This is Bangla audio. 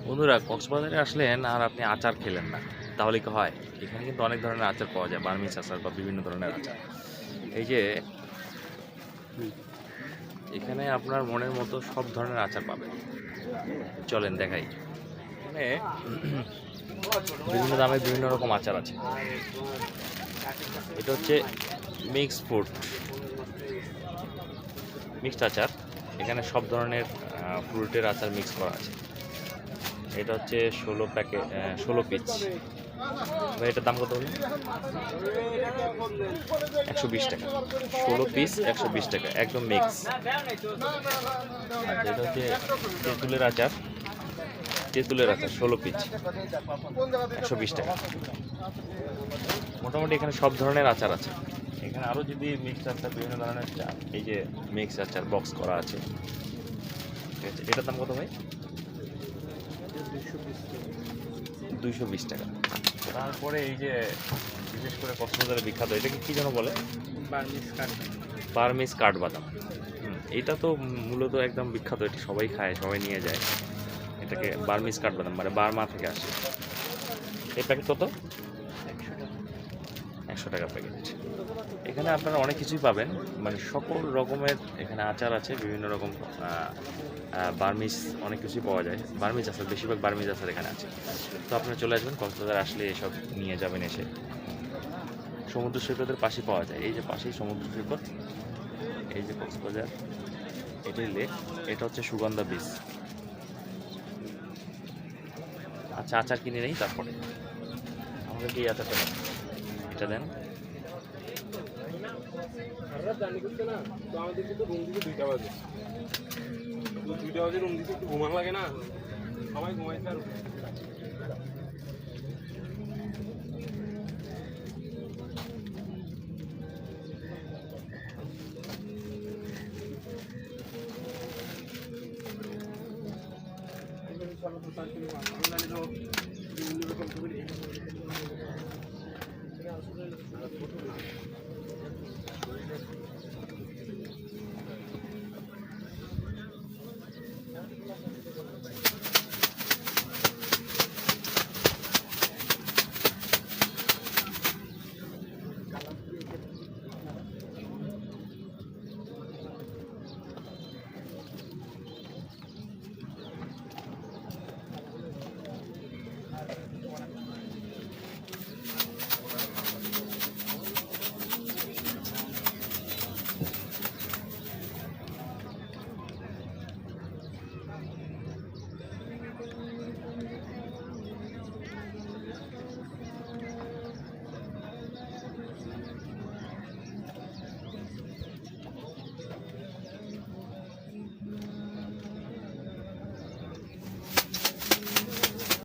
বন্ধুরা, কক্সবাজারে আসলেন আর আপনি আচার খেলেন না, তাহলে কি হয়? এখানে কিন্তু অনেক ধরনের আচার পাওয়া যায়, বার্মিজ আচার বা বিভিন্ন ধরনের আচার। এই যে এখানে আপনার মনের মতো সব ধরনের আচার পাবেন। চলেন দেখাই। এখানে বিভিন্ন দামে বিভিন্ন রকম আচার আছে। এটা হচ্ছে মিক্সড ফ্রুট, মিক্সড আচার। এখানে সব ধরনের ফ্রুটের আচার মিক্স করা আছে। এটা হচ্ছে 16 পিস। ভাই, এটার দাম কত হলো? 120 টাকা। 16 পিস 120 টাকা, একদম মিক্স। এটা হচ্ছে তেঁতুলের আচার। 16 পিস 120 টাকা। মোটামুটি এখানে সব ধরনের আচার আছে। এখানে আরও যদি মিক্স আচার, বিভিন্ন ধরনের এই যে মিক্স আচার বক্স করা আছে, ঠিক আছে। এটার দাম কত ভাই? 220 টাকা। তারপরে এই যে বিশেষ করে কক্সবাজারে বিখ্যাত, এটাকে কি যেন বলে? বার্মিজ কাঠবাদাম। এটা তো মূলত একদম বিখ্যাত, এটা সবাই খায়, সবাই নিয়ে যায়। এটাকে বার্মিজ কাঠবাদাম, মানে বার্মা থেকে আসে। এই প্যাকেট কত? 100 টাকা প্যাকেট। এখানে আপনারা অনেক কিছুই পাবেন, মানে সকল রকমের এখানে আচার আছে, বিভিন্ন রকম বার্মিজ অনেক কিছুই পাওয়া যায়। বার্মিজ আচার, বেশিরভাগ বার্মিজ আচার এখানে আছে। তো আপনারা চলে আসবেন, কক্সবাজার আসলে এসব নিয়ে যাবেন এসে। সমুদ্র সৈকতের পাশে পাওয়া যায়, এই যে পাশেই সমুদ্র সৈকত, এই যে কক্সবাজার, এটাই লেক। এটা হচ্ছে সুগন্ধা বীচ। আচ্ছা, আচার কিনে নেই, তারপরে আমাদেরকে এই আচারটা দেন, এটা দেন। রুম দিতে একটু ঘুমান লাগে না, সবাই ঘুমাইছে আর বিভিন্ন রকম